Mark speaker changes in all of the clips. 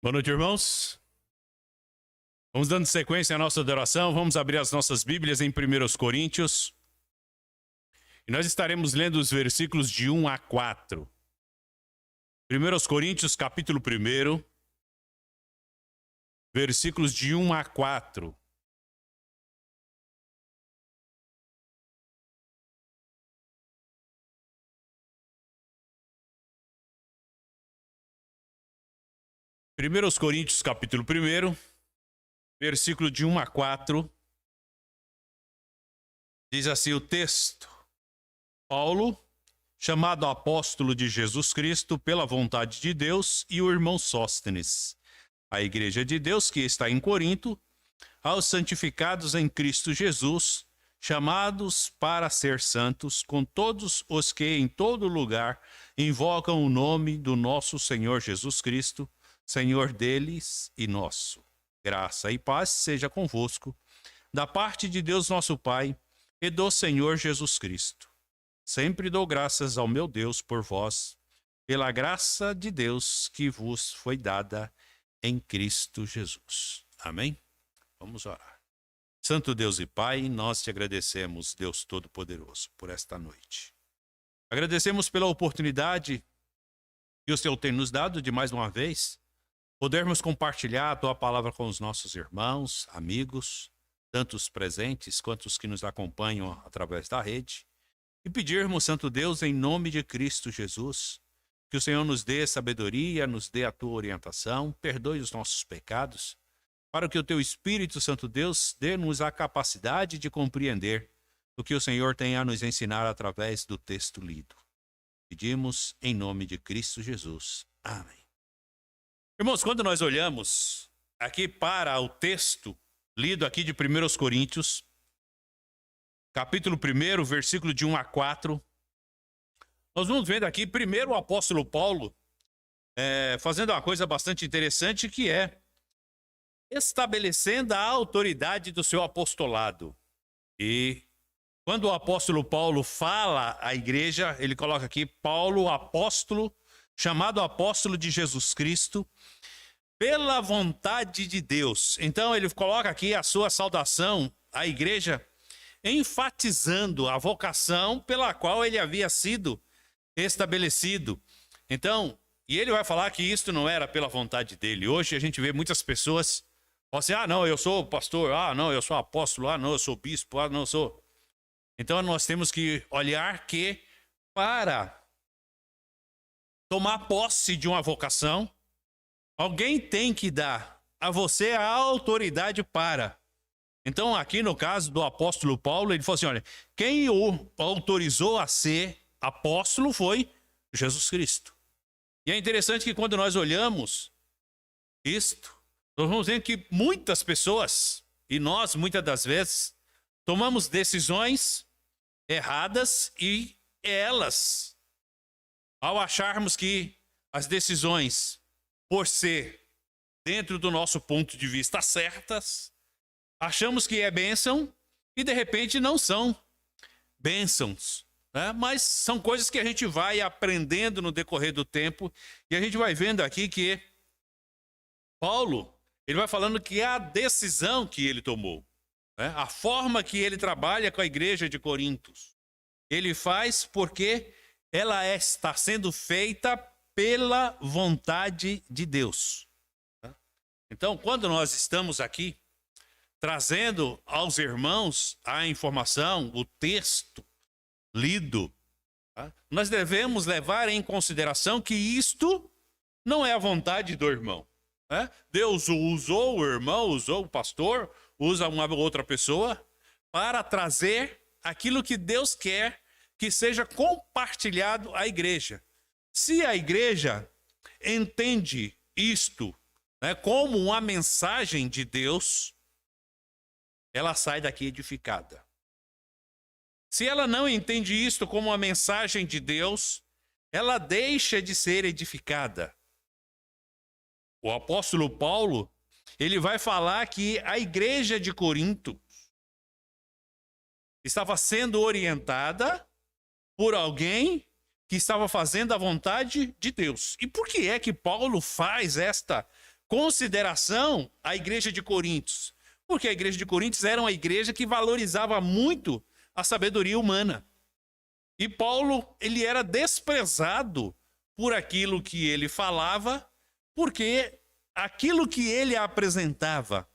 Speaker 1: Boa noite, irmãos. Vamos dando sequência à nossa adoração. Vamos abrir as nossas Bíblias em 1 Coríntios. E nós estaremos lendo os versículos de 1 a 4. 1 Coríntios, capítulo 1, versículos de 1 a 4. Primeiros Coríntios, capítulo 1, versículo de 1 a 4, diz assim o texto: Paulo, chamado apóstolo de Jesus Cristo pela vontade de Deus, e o irmão Sóstenes, a igreja de Deus que está em Corinto, aos santificados em Cristo Jesus, chamados para ser santos, com todos os que em todo lugar invocam o nome do nosso Senhor Jesus Cristo, Senhor deles e nosso. Graça e paz seja convosco, da parte de Deus nosso Pai e do Senhor Jesus Cristo. Sempre dou graças ao meu Deus por vós, pela graça de Deus que vos foi dada em Cristo Jesus. Amém? Vamos orar. Santo Deus e Pai, nós te agradecemos, Deus Todo-Poderoso, por esta noite. Agradecemos pela oportunidade que o Senhor tem nos dado de mais uma vez podermos compartilhar a tua palavra com os nossos irmãos, amigos, tanto os presentes quanto os que nos acompanham através da rede, e pedirmos, Santo Deus, em nome de Cristo Jesus, que o Senhor nos dê sabedoria, nos dê a tua orientação, perdoe os nossos pecados, para que o teu Espírito, Santo Deus, dê-nos a capacidade de compreender o que o Senhor tem a nos ensinar através do texto lido. Pedimos em nome de Cristo Jesus. Amém. Irmãos, quando nós olhamos aqui para o texto lido aqui de 1 Coríntios, capítulo 1, versículo de 1 a 4, nós vamos vendo aqui primeiro o apóstolo Paulo fazendo uma coisa bastante interessante, que é estabelecendo a autoridade do seu apostolado. E quando o apóstolo Paulo fala à igreja, ele coloca aqui Paulo, apóstolo, chamado apóstolo de Jesus Cristo, pela vontade de Deus. Então ele coloca aqui a sua saudação à igreja, enfatizando a vocação pela qual ele havia sido estabelecido. Então, e ele vai falar que isto não era pela vontade dele. Hoje a gente vê muitas pessoas falam assim: não, eu sou pastor, não, eu sou apóstolo, não, eu sou bispo, não, eu sou... Então nós temos que olhar que para tomar posse de uma vocação, alguém tem que dar a você a autoridade para. Então, aqui no caso do apóstolo Paulo, ele falou assim: olha, quem o autorizou a ser apóstolo foi Jesus Cristo. E é interessante que quando nós olhamos isto, nós vamos ver que muitas pessoas, e nós muitas das vezes, tomamos decisões erradas e elas, ao acharmos que as decisões, por ser dentro do nosso ponto de vista certas, achamos que é bênção e de repente não são bênçãos, né? Mas são coisas que a gente vai aprendendo no decorrer do tempo, e a gente vai vendo aqui que Paulo, ele vai falando que é a decisão que ele tomou, né? A forma que ele trabalha com a igreja de Corintos, ele faz porque ela está sendo feita pela vontade de Deus. Então, quando nós estamos aqui trazendo aos irmãos a informação, o texto lido, nós devemos levar em consideração que isto não é a vontade do irmão. Deus usou o irmão, usou o pastor, usa uma outra pessoa para trazer aquilo que Deus quer que seja compartilhado à igreja. Se a igreja entende isto, como uma mensagem de Deus, ela sai daqui edificada. Se ela não entende isto como uma mensagem de Deus, ela deixa de ser edificada. O apóstolo Paulo, ele vai falar que a igreja de Corinto estava sendo orientada por alguém que estava fazendo a vontade de Deus. E por que é que Paulo faz esta consideração a igreja de Coríntios. Porque a igreja de Coríntios era uma igreja que valorizava muito a sabedoria humana. E Paulo, ele era desprezado por aquilo que ele falava, porque aquilo que ele apresentava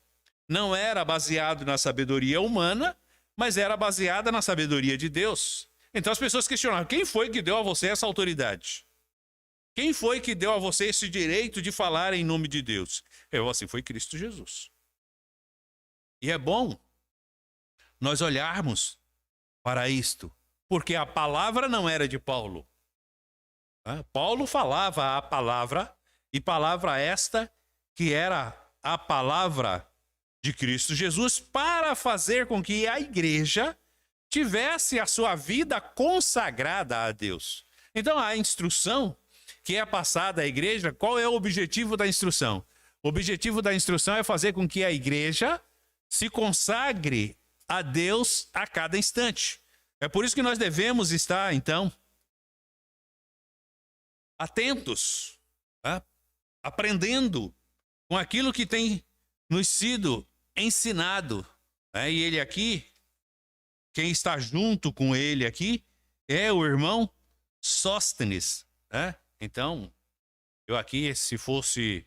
Speaker 1: não era baseado na sabedoria humana, mas era baseada na sabedoria de Deus. Então as pessoas questionavam: quem foi que deu a você essa autoridade? Quem foi que deu a você esse direito de falar em nome de Deus? Eu, assim, foi Cristo Jesus. E é bom nós olharmos para isto, porque a palavra não era de Paulo. Paulo falava a palavra, e palavra esta que era a palavra de Cristo Jesus, para fazer com que a igreja tivesse a sua vida consagrada a Deus. Então a instrução que é passada à igreja, qual é o objetivo da instrução? O objetivo da instrução é fazer com que a igreja se consagre a Deus a cada instante. É por isso que nós devemos estar, então, atentos, aprendendo com aquilo que tem nos sido ensinado. E ele aqui, quem está junto com ele aqui, é o irmão Sóstenes. Então, eu aqui, se fosse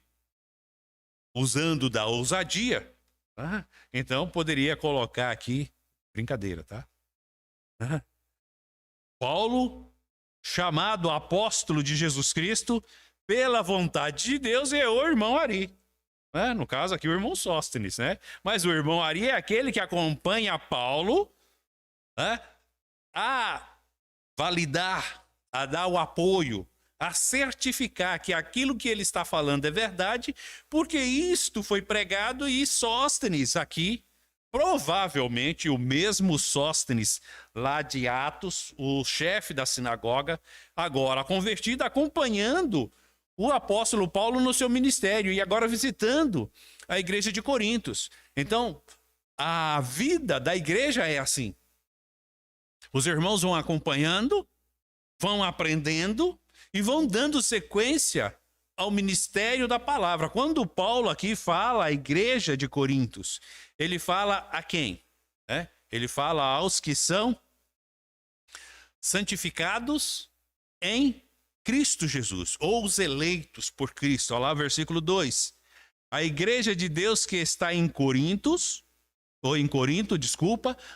Speaker 1: usando da ousadia, então poderia colocar aqui, brincadeira, tá? Paulo, chamado apóstolo de Jesus Cristo, pela vontade de Deus, é o irmão Ari. No caso aqui o irmão Sóstenes, né? Mas o irmão Ari é aquele que acompanha Paulo a validar, a dar o apoio, a certificar que aquilo que ele está falando é verdade, porque isto foi pregado. E Sóstenes aqui, provavelmente o mesmo Sóstenes lá de Atos, o chefe da sinagoga, agora convertido, acompanhando o apóstolo Paulo no seu ministério e agora visitando a igreja de Coríntios. Então, a vida da igreja é assim. Os irmãos vão acompanhando, vão aprendendo e vão dando sequência ao ministério da palavra. Quando Paulo aqui fala à igreja de Coríntios, ele fala a quem? Ele fala aos que são santificados em Cristo Jesus, ou os eleitos por Cristo. Olha lá, versículo 2. A igreja de Deus que está em Corinto,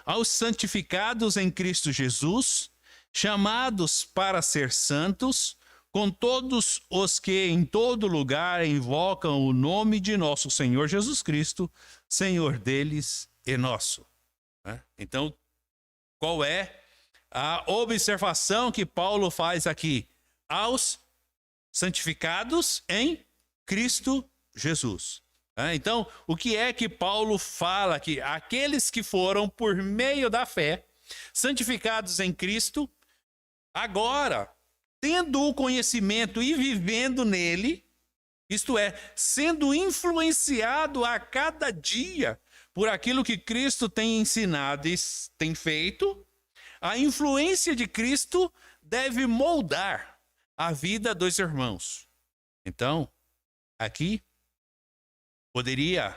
Speaker 1: aos santificados em Cristo Jesus, chamados para ser santos, com todos os que em todo lugar invocam o nome de nosso Senhor Jesus Cristo, Senhor deles e nosso. Então, qual é a observação que Paulo faz aqui? Aos santificados em Cristo Jesus. Então, o que é que Paulo fala aqui? Aqueles que foram, por meio da fé, santificados em Cristo, agora, tendo o conhecimento e vivendo nele, isto é, sendo influenciado a cada dia por aquilo que Cristo tem ensinado e tem feito, a influência de Cristo deve moldar a vida dos irmãos. Então, aqui, poderia,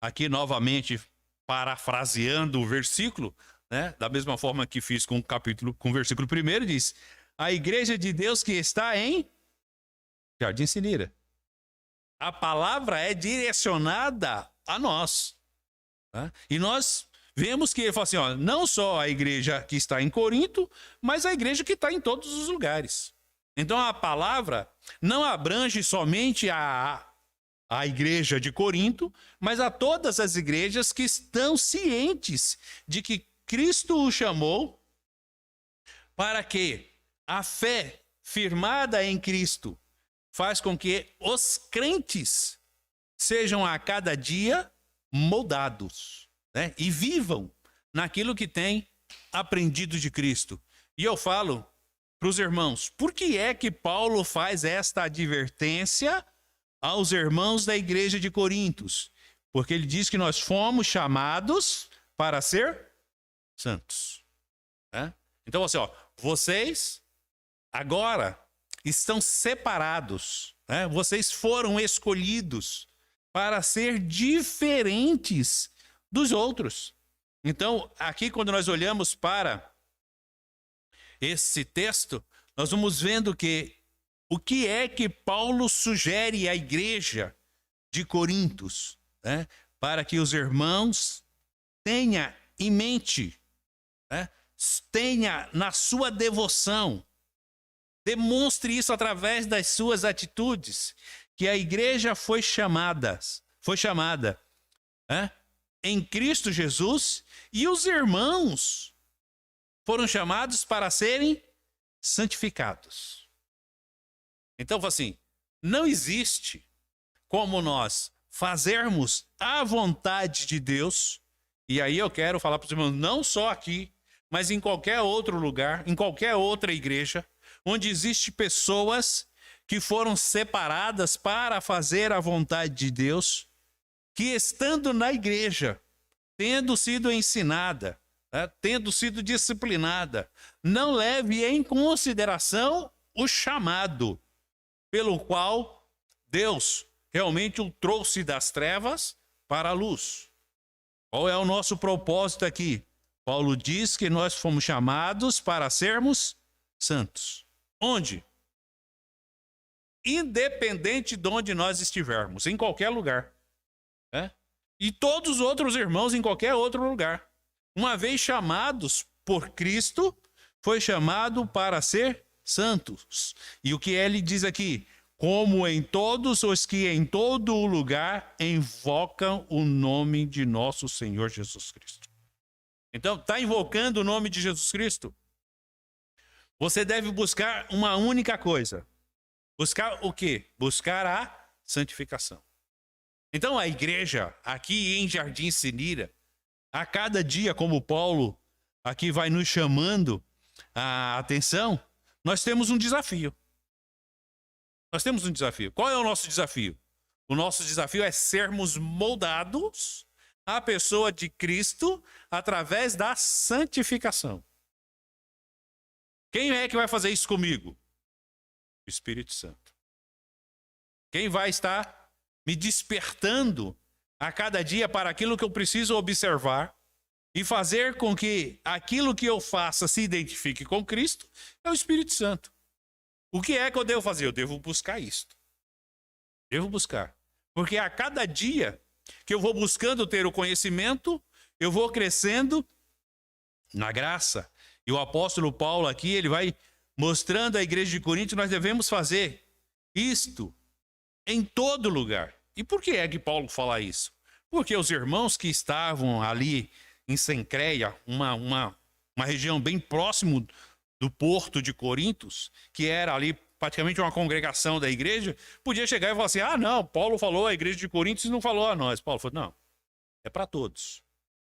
Speaker 1: aqui novamente, parafraseando o versículo, da mesma forma que fiz com o versículo 1, diz: a igreja de Deus que está em Jardim Sinira. A palavra é direcionada a nós. E nós vemos que ele fala assim, não só a igreja que está em Corinto, mas a igreja que está em todos os lugares. Então a palavra não abrange somente a igreja de Corinto, mas a todas as igrejas que estão cientes de que Cristo o chamou para que a fé firmada em Cristo faz com que os crentes sejam a cada dia moldados, e vivam naquilo que têm aprendido de Cristo. E eu falo para os irmãos, por que é que Paulo faz esta advertência aos irmãos da igreja de Coríntios? Porque ele diz que nós fomos chamados para ser santos. Então, assim, vocês agora estão separados, vocês foram escolhidos para ser diferentes dos outros. Então, aqui quando nós olhamos para esse texto, nós vamos vendo que o que é que Paulo sugere à igreja de Corintos, né, para que os irmãos tenham em mente, né, tenha na sua devoção, demonstre isso através das suas atitudes, que a igreja foi chamada, né, em Cristo Jesus, e os irmãos foram chamados para serem santificados. Então, assim, não existe como nós fazermos a vontade de Deus, e aí eu quero falar para os irmãos, não só aqui, mas em qualquer outro lugar, em qualquer outra igreja, onde existem pessoas que foram separadas para fazer a vontade de Deus, que estando na igreja, tendo sido ensinada, né, tendo sido disciplinada, não leve em consideração o chamado pelo qual Deus realmente o trouxe das trevas para a luz. Qual é o nosso propósito aqui? Paulo diz que nós fomos chamados para sermos santos. Onde? Independente de onde nós estivermos, em qualquer lugar. Né? E todos os outros irmãos em qualquer outro lugar. Uma vez chamados por Cristo, foi chamado para ser santos. E o que ele diz aqui? Como em todos os que em todo o lugar invocam o nome de nosso Senhor Jesus Cristo. Então, está invocando o nome de Jesus Cristo? Você deve buscar uma única coisa. Buscar o quê? Buscar a santificação. Então, a igreja, aqui em Jardim Sinira, a cada dia, como Paulo aqui vai nos chamando a atenção, nós temos um desafio. Nós temos um desafio. Qual é o nosso desafio? O nosso desafio é sermos moldados à pessoa de Cristo através da santificação. Quem é que vai fazer isso comigo? O Espírito Santo. Quem vai estar me despertando a cada dia para aquilo que eu preciso observar e fazer com que aquilo que eu faça se identifique com Cristo é o Espírito Santo. O que é que eu devo fazer? Eu devo buscar isto. Devo buscar. Porque a cada dia que eu vou buscando ter o conhecimento, eu vou crescendo na graça. E o apóstolo Paulo aqui, ele vai mostrando à igreja de Corinto que nós devemos fazer isto em todo lugar. E por que é que Paulo fala isso? Porque os irmãos que estavam ali em Cencreia, uma região bem próximo do porto de Corintos, que era ali praticamente uma congregação da igreja, podia chegar e falar assim, ah não, Paulo falou à igreja de Corintos e não falou a nós. Paulo falou, não, é para todos.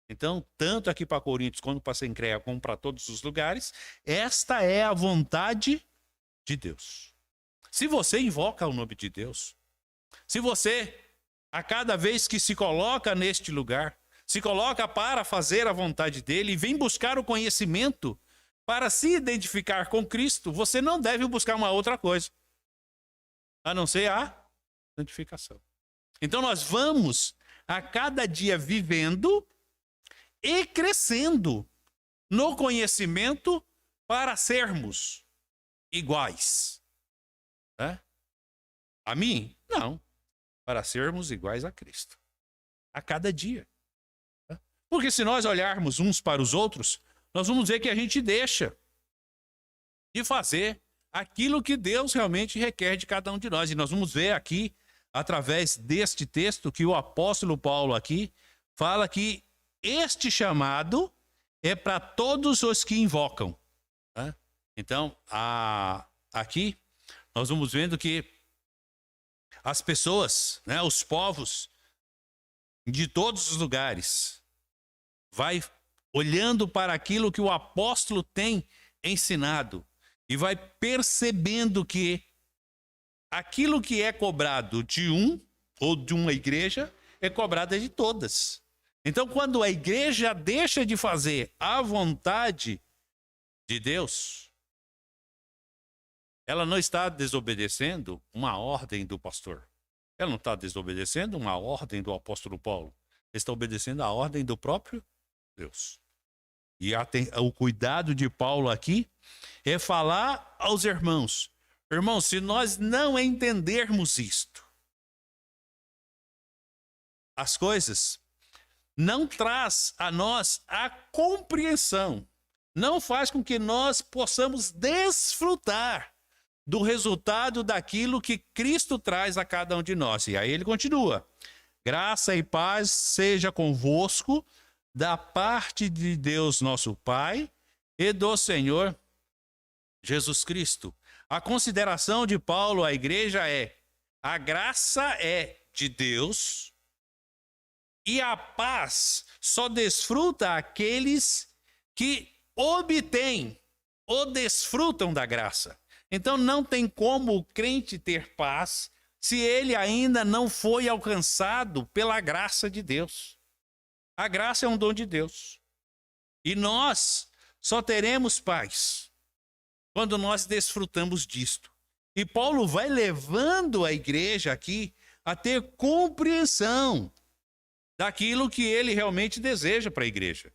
Speaker 1: Então, tanto aqui para Corintos, quanto para Cencreia, como para todos os lugares, esta é a vontade de Deus. Se você invoca o nome de Deus, se você, a cada vez que se coloca neste lugar, se coloca para fazer a vontade dele e vem buscar o conhecimento para se identificar com Cristo, você não deve buscar uma outra coisa, a não ser a santificação. Então nós vamos a cada dia vivendo e crescendo no conhecimento para sermos iguais. Né? A mim? Não. Para sermos iguais a Cristo. A cada dia. Porque se nós olharmos uns para os outros, nós vamos ver que a gente deixa de fazer aquilo que Deus realmente requer de cada um de nós. E nós vamos ver aqui, através deste texto, que o apóstolo Paulo aqui fala que este chamado é para todos os que invocam. Né? Então, aqui, nós vamos vendo que as pessoas, né, os povos de todos os lugares, vai olhando para aquilo que o apóstolo tem ensinado e vai percebendo que aquilo que é cobrado de um ou de uma igreja é cobrado de todas. Então, quando a igreja deixa de fazer a vontade de Deus, ela não está desobedecendo uma ordem do pastor. Ela não está desobedecendo uma ordem do apóstolo Paulo. Ele está obedecendo a ordem do próprio Deus. E o cuidado de Paulo aqui é falar aos irmãos: irmãos, se nós não entendermos isto, as coisas não traz a nós a compreensão, não faz com que nós possamos desfrutar do resultado daquilo que Cristo traz a cada um de nós. E aí ele continua: graça e paz seja convosco da parte de Deus nosso Pai e do Senhor Jesus Cristo. A consideração de Paulo à igreja é: a graça é de Deus e a paz só desfruta aqueles que obtêm ou desfrutam da graça. Então não tem como o crente ter paz se ele ainda não foi alcançado pela graça de Deus. A graça é um dom de Deus. E nós só teremos paz quando nós desfrutamos disto. E Paulo vai levando a igreja aqui a ter compreensão daquilo que ele realmente deseja para a igreja.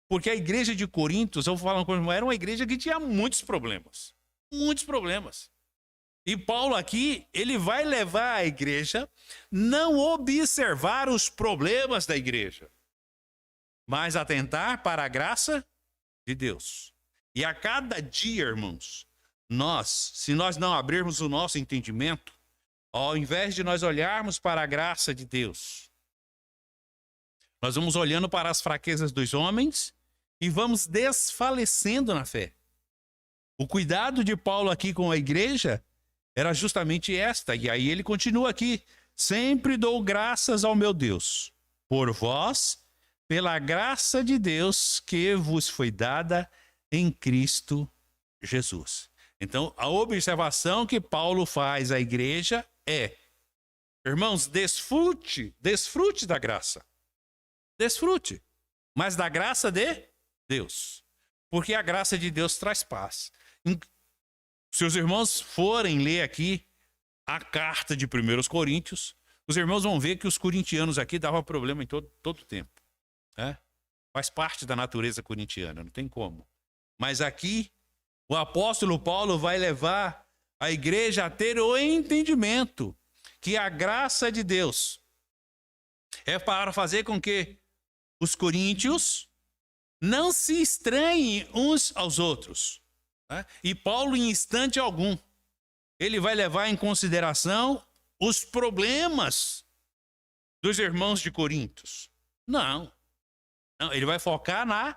Speaker 1: Porque a igreja de Corinto, eu vou falar uma coisa, era uma igreja que tinha muitos problemas. Muitos problemas. E Paulo aqui, ele vai levar a igreja não observar os problemas da igreja, mas atentar para a graça de Deus. E a cada dia, irmãos, se nós não abrirmos o nosso entendimento, ao invés de nós olharmos para a graça de Deus, nós vamos olhando para as fraquezas dos homens e vamos desfalecendo na fé. O cuidado de Paulo aqui com a igreja era justamente esta. E aí ele continua aqui: sempre dou graças ao meu Deus por vós, pela graça de Deus que vos foi dada em Cristo Jesus. Então, a observação que Paulo faz à igreja é: irmãos, desfrute da graça. Desfrute, mas da graça de Deus. Porque a graça de Deus traz paz. Se os irmãos forem ler aqui a carta de 1 Coríntios, os irmãos vão ver que os corintianos aqui davam problema em todo o tempo. Faz parte da natureza corintiana, não tem como. Mas aqui, o apóstolo Paulo vai levar a igreja a ter o entendimento que a graça de Deus é para fazer com que os coríntios não se estranhem uns aos outros. E Paulo, em instante algum, ele vai levar em consideração os problemas dos irmãos de Corintos. Não, ele vai focar na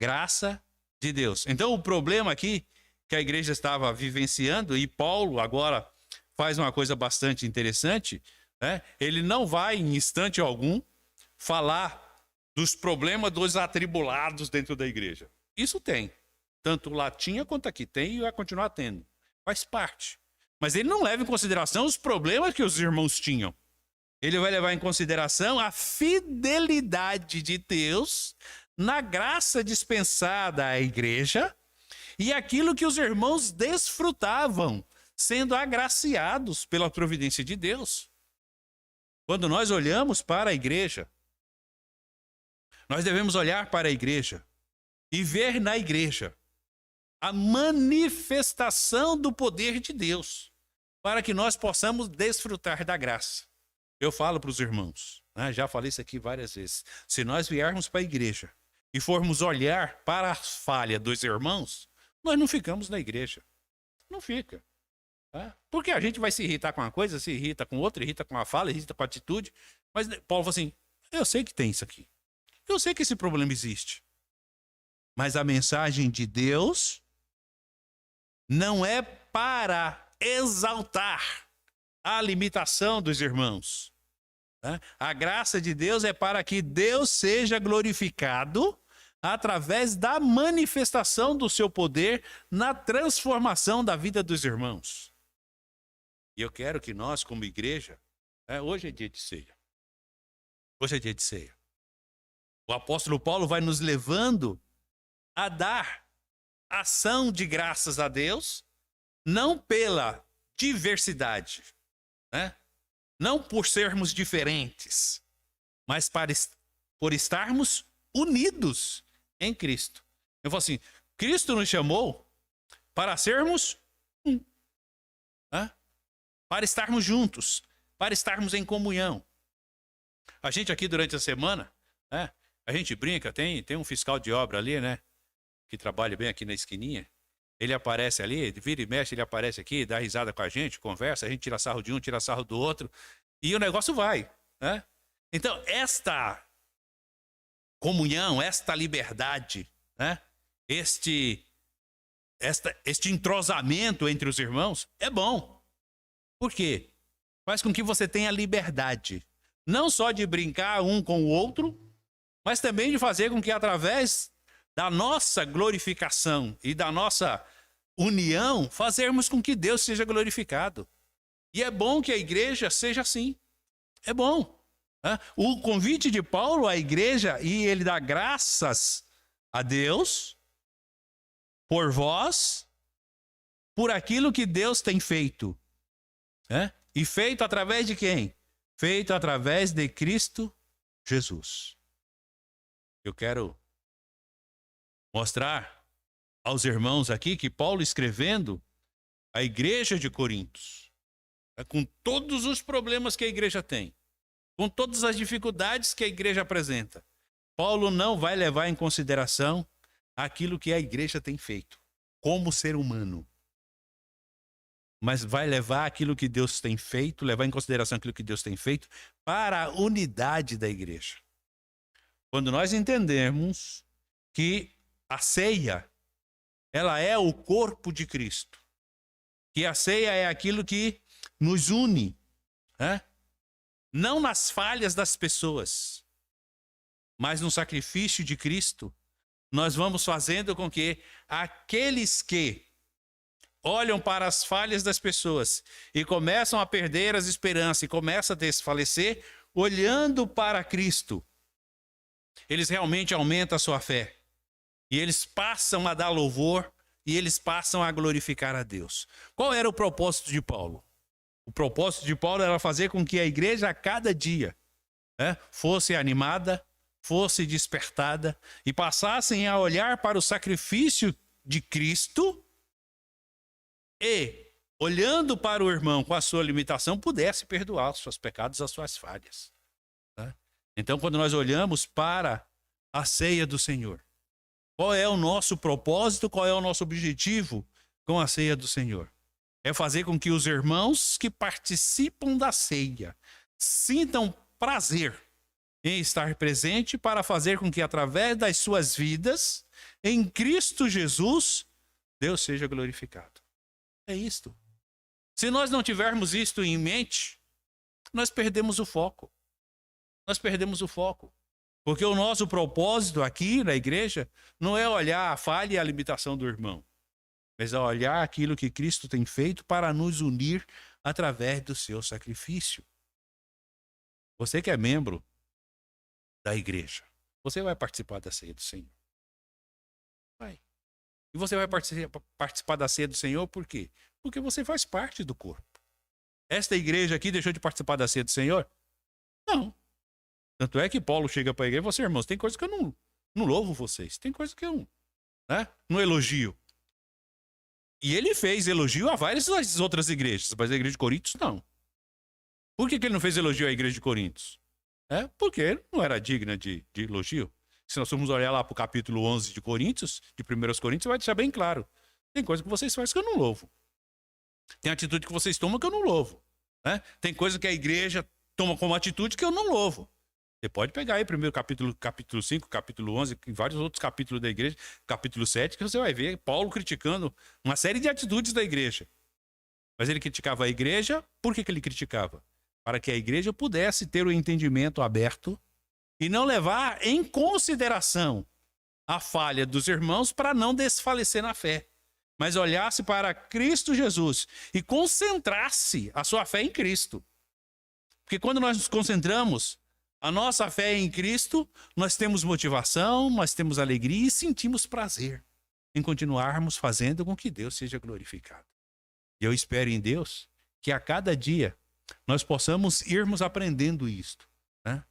Speaker 1: graça de Deus. Então, o problema aqui que a igreja estava vivenciando, e Paulo agora faz uma coisa bastante interessante, ele não vai, em instante algum, falar dos problemas dos atribulados dentro da igreja. Isso tem. Tanto lá tinha quanto aqui tem e vai continuar tendo. Faz parte. Mas ele não leva em consideração os problemas que os irmãos tinham. Ele vai levar em consideração a fidelidade de Deus na graça dispensada à igreja e aquilo que os irmãos desfrutavam, sendo agraciados pela providência de Deus. Quando nós olhamos para a igreja, nós devemos olhar para a igreja e ver na igreja a manifestação do poder de Deus, para que nós possamos desfrutar da graça. Eu falo para os irmãos, já falei isso aqui várias vezes, se nós viermos para a igreja e formos olhar para a falha dos irmãos, nós não ficamos na igreja. Não fica. Porque a gente vai se irritar com uma coisa, se irrita com outra, irrita com a fala, irrita com a atitude. Mas Paulo fala assim: eu sei que tem isso aqui. Eu sei que esse problema existe. Mas a mensagem de Deus não é para exaltar a limitação dos irmãos. A graça de Deus é para que Deus seja glorificado através da manifestação do seu poder na transformação da vida dos irmãos. E eu quero que nós, como igreja, hoje é dia de ceia. Hoje é dia de ceia. O apóstolo Paulo vai nos levando a dar ação de graças a Deus, não pela diversidade, Não por sermos diferentes, mas por estarmos unidos em Cristo. Eu falo assim, Cristo nos chamou para sermos um. Para estarmos juntos, para estarmos em comunhão. A gente aqui durante a semana, né, a gente brinca, tem um fiscal de obra ali, né, que trabalha bem aqui na esquininha. Ele aparece ali, vira e mexe, ele aparece aqui, dá risada com a gente, conversa, a gente tira sarro de um, tira sarro do outro, e o negócio vai, né? Então, esta comunhão, esta liberdade, né, este entrosamento entre os irmãos é bom. Por quê? Faz com que você tenha liberdade, não só de brincar um com o outro, mas também de fazer com que através da nossa glorificação e da nossa união, fazermos com que Deus seja glorificado. E é bom que a igreja seja assim. É bom. O convite de Paulo à igreja, e ele dá graças a Deus por vós, por aquilo que Deus tem feito. E feito através de quem? Feito através de Cristo Jesus. Eu quero mostrar aos irmãos aqui que Paulo, escrevendo à igreja de Coríntios, com todos os problemas que a igreja tem, com todas as dificuldades que a igreja apresenta, Paulo não vai levar em consideração aquilo que a igreja tem feito como ser humano, mas vai levar aquilo que Deus tem feito, levar em consideração aquilo que Deus tem feito para a unidade da igreja. Quando nós entendemos que a ceia, ela é o corpo de Cristo, que a ceia é aquilo que nos une, não nas falhas das pessoas, mas no sacrifício de Cristo, nós vamos fazendo com que aqueles que olham para as falhas das pessoas e começam a perder as esperanças e começam a desfalecer, olhando para Cristo, eles realmente aumentam a sua fé. E eles passam a dar louvor e eles passam a glorificar a Deus. Qual era o propósito de Paulo? O propósito de Paulo era fazer com que a igreja a cada dia fosse animada, fosse despertada e passassem a olhar para o sacrifício de Cristo e, olhando para o irmão com a sua limitação, pudesse perdoar os seus pecados, as suas falhas. Então, quando nós olhamos para a ceia do Senhor, qual é o nosso propósito, qual é o nosso objetivo com a ceia do Senhor? É fazer com que os irmãos que participam da ceia sintam prazer em estar presente para fazer com que, através das suas vidas, em Cristo Jesus, Deus seja glorificado. É isto. Se nós não tivermos isto em mente, nós perdemos o foco. Nós perdemos o foco. Porque o nosso propósito aqui na igreja não é olhar a falha e a limitação do irmão, mas é olhar aquilo que Cristo tem feito para nos unir através do seu sacrifício. Você que é membro da igreja, você vai participar da ceia do Senhor. Vai. E você vai participar da ceia do Senhor por quê? Porque você faz parte do corpo. Esta igreja aqui deixou de participar da ceia do Senhor? Não. Tanto é que Paulo chega para a igreja e fala assim, irmãos, tem coisa que eu não louvo vocês, tem coisa que eu não elogio. E ele fez elogio a várias outras igrejas, mas a igreja de Coríntios não. Por que ele não fez elogio à igreja de Coríntios? Porque não era digna de elogio. Se nós formos olhar lá para o capítulo 11 de Coríntios, de 1 Coríntios, vai deixar bem claro. Tem coisa que vocês fazem que eu não louvo. Tem atitude que vocês tomam que eu não louvo. Tem coisa que a igreja toma como atitude que eu não louvo. Você pode pegar aí primeiro capítulo 5, capítulo 11, e vários outros capítulos da igreja, capítulo 7, que você vai ver Paulo criticando uma série de atitudes da igreja. Mas ele criticava a igreja, por que ele criticava? Para que a igreja pudesse ter o entendimento aberto e não levar em consideração a falha dos irmãos para não desfalecer na fé, mas olhasse para Cristo Jesus e concentrasse a sua fé em Cristo. Porque quando nós nos concentramos a nossa fé em Cristo, nós temos motivação, nós temos alegria e sentimos prazer em continuarmos fazendo com que Deus seja glorificado. E eu espero em Deus que a cada dia nós possamos irmos aprendendo isto, né?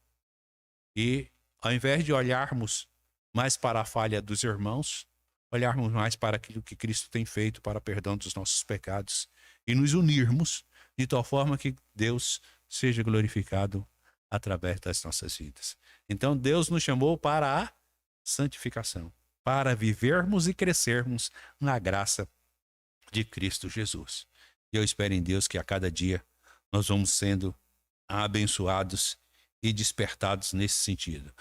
Speaker 1: E ao invés de olharmos mais para a falha dos irmãos, olharmos mais para aquilo que Cristo tem feito para o perdão dos nossos pecados e nos unirmos de tal forma que Deus seja glorificado através das nossas vidas. Então Deus nos chamou para a santificação, para vivermos e crescermos na graça de Cristo Jesus. E eu espero em Deus que a cada dia nós vamos sendo abençoados e despertados nesse sentido.